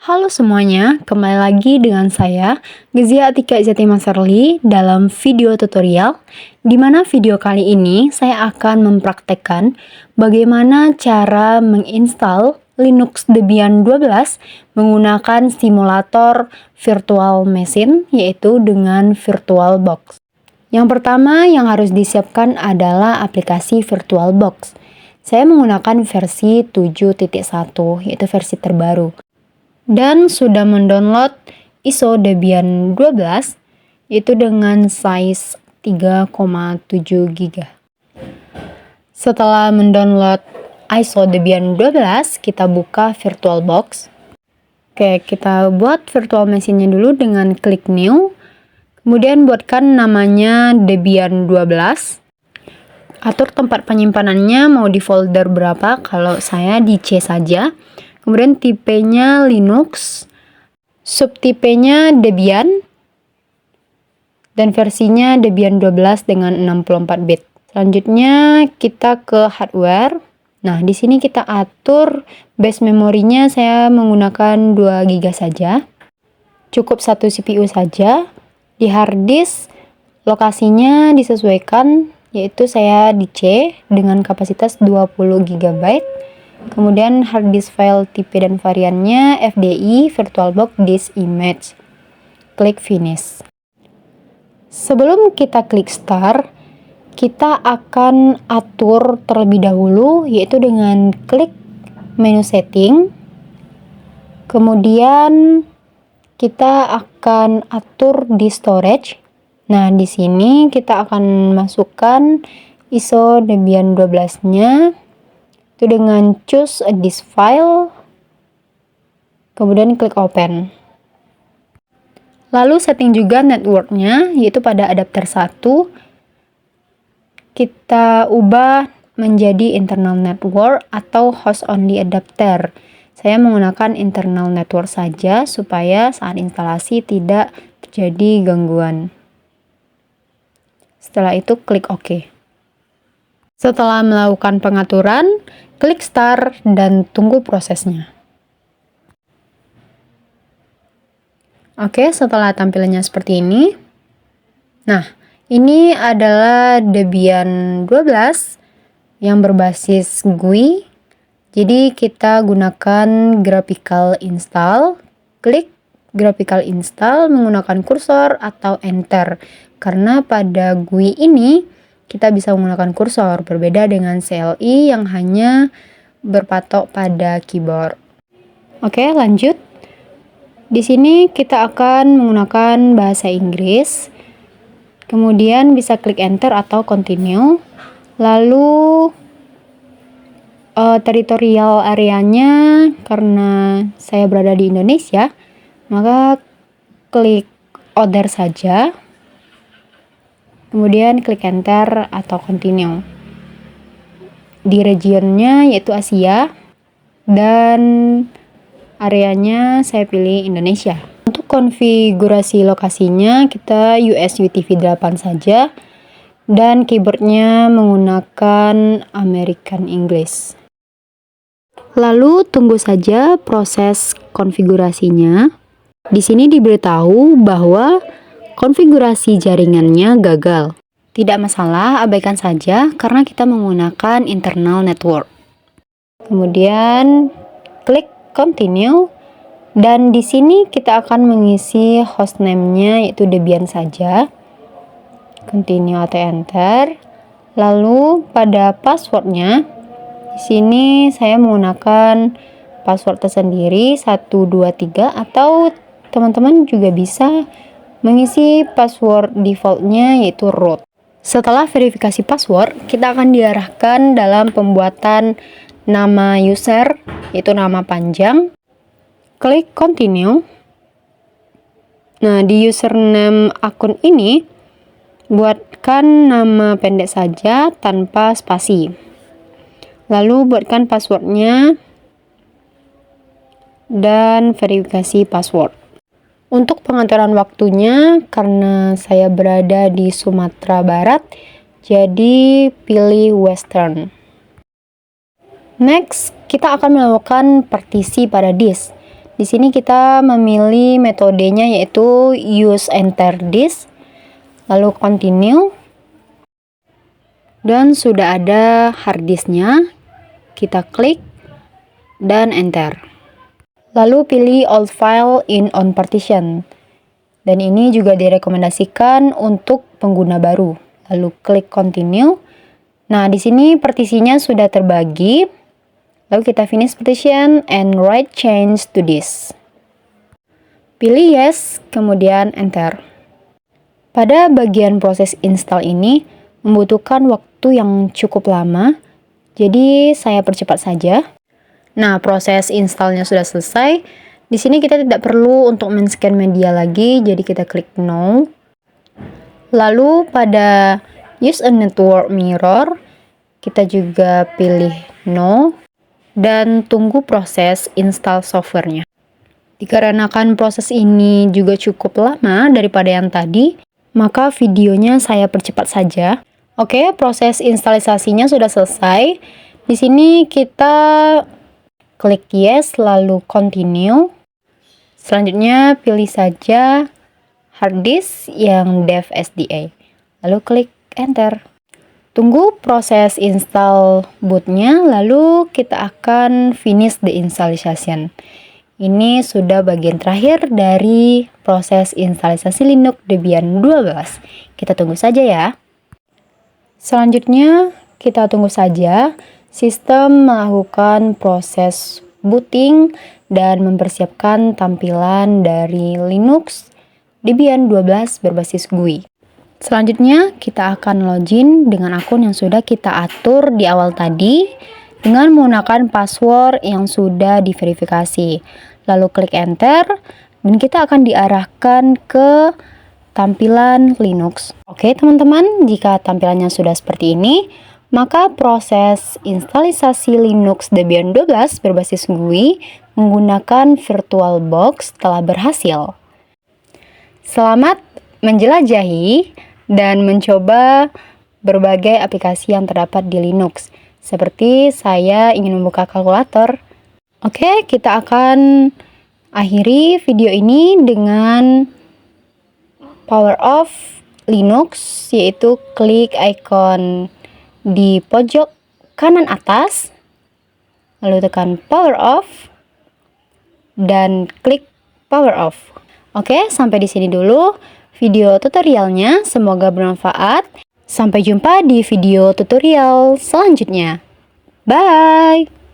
Halo semuanya, kembali lagi dengan saya, Gezia Atika Izati Masarli dalam video tutorial, di mana video kali ini saya akan mempraktekkan bagaimana cara menginstal Linux Debian 12 menggunakan simulator virtual machine, yaitu dengan VirtualBox. Yang pertama yang harus disiapkan adalah aplikasi VirtualBox. Saya menggunakan versi 7.1, yaitu versi terbaru. Dan sudah mendownload ISO Debian 12 itu dengan size 3,7 GB. Setelah mendownload ISO Debian 12, kita buka VirtualBox. Oke, kita buat virtual machine-nya dulu dengan klik new. Kemudian buatkan namanya Debian 12. Atur tempat penyimpanannya mau di folder berapa, kalau saya di C saja. Kemudian tipenya Linux, subtipenya Debian, dan versinya Debian 12 dengan 64 bit. Selanjutnya kita ke hardware. Nah, di sini kita atur base memorinya, saya menggunakan 2 GB saja. Cukup 1 CPU saja. Di hard disk lokasinya disesuaikan, yaitu saya di C dengan kapasitas 20 GB. Kemudian hard disk file tipe dan variannya FDI VirtualBox disk image. Klik finish. Sebelum kita klik start, kita akan atur terlebih dahulu, yaitu dengan klik menu setting. Kemudian kita akan atur di storage. Nah, di sini kita akan masukkan ISO Debian 12-nya. Itu dengan choose a disk file, kemudian klik open. Lalu setting juga networknya, yaitu pada adapter 1 kita ubah menjadi internal network atau host only adapter. Saya menggunakan internal network saja supaya saat instalasi tidak terjadi gangguan. Setelah itu klik OK. Setelah melakukan pengaturan, klik start dan tunggu prosesnya. Oke, setelah tampilannya seperti ini. Nah, ini adalah Debian 12 yang berbasis GUI. Jadi kita gunakan graphical install. Klik graphical install menggunakan kursor atau enter. Karena pada GUI ini kita bisa menggunakan kursor, berbeda dengan CLI yang hanya berpatok pada keyboard. Oke, lanjut. Di sini kita akan menggunakan bahasa Inggris. Kemudian bisa klik enter atau continue. Lalu teritorial areanya, karena saya berada di Indonesia, maka klik other saja. Kemudian klik enter atau continue. Di regionnya yaitu Asia, dan areanya saya pilih Indonesia. Untuk konfigurasi lokasinya kita US UTV 8 saja, dan keyboardnya menggunakan American English. Lalu tunggu saja proses konfigurasinya. Di sini diberitahu bahwa konfigurasi jaringannya gagal. Tidak masalah, abaikan saja karena kita menggunakan internal network. Kemudian klik continue, dan di sini kita akan mengisi hostname-nya yaitu Debian saja. Continue atau enter. Lalu pada passwordnya, di sini saya menggunakan password tersendiri 123, atau teman-teman juga bisa mengisi password defaultnya yaitu root. Setelah verifikasi password, kita akan diarahkan dalam pembuatan nama user, yaitu nama panjang. Klik continue. Nah, di username akun ini buatkan nama pendek saja tanpa spasi. Lalu buatkan passwordnya dan verifikasi password. Untuk pengaturan waktunya, karena saya berada di Sumatera Barat, jadi pilih Western. Next, kita akan melakukan partisi pada disk. Di sini kita memilih metodenya yaitu use enter disk, lalu continue, dan sudah ada harddisknya. Kita klik dan enter. Lalu pilih all file in on partition. Dan ini juga direkomendasikan untuk pengguna baru. Lalu klik continue. Nah, di sini partisinya sudah terbagi. Lalu kita finish partition and write change to this. Pilih yes, kemudian enter. Pada bagian proses install ini membutuhkan waktu yang cukup lama, jadi saya percepat saja. Nah, proses installnya sudah selesai. Di sini kita tidak perlu untuk men-scan media lagi, jadi kita klik no. Lalu pada use a network mirror, kita juga pilih no. Dan tunggu proses install softwarenya. Dikarenakan proses ini juga cukup lama daripada yang tadi, maka videonya saya percepat saja. Oke, proses instalisasinya sudah selesai. Di sini kita klik yes, lalu continue. Selanjutnya pilih saja hard disk yang dev SDA. Lalu klik enter. Tunggu proses install bootnya, lalu kita akan finish the installation. Ini sudah bagian terakhir dari proses instalisasi Linux Debian 12. Kita tunggu saja ya. Selanjutnya, kita tunggu saja sistem melakukan proses booting dan mempersiapkan tampilan dari Linux Debian 12 berbasis GUI. Selanjutnya, kita akan login dengan akun yang sudah kita atur di awal tadi dengan menggunakan password yang sudah diverifikasi. Lalu klik enter dan kita akan diarahkan ke tampilan Linux. Oke, teman-teman, jika tampilannya sudah seperti ini, maka proses instalisasi Linux Debian 12 berbasis GUI menggunakan VirtualBox telah berhasil. Selamat menjelajahi dan mencoba berbagai aplikasi yang terdapat di Linux. Seperti saya ingin membuka kalkulator. Oke, kita akan akhiri video ini dengan power off Linux, yaitu klik icon di pojok kanan atas, lalu tekan power off, dan klik power off. Oke, sampai di sini dulu video tutorialnya, semoga bermanfaat. Sampai jumpa di video tutorial selanjutnya. Bye!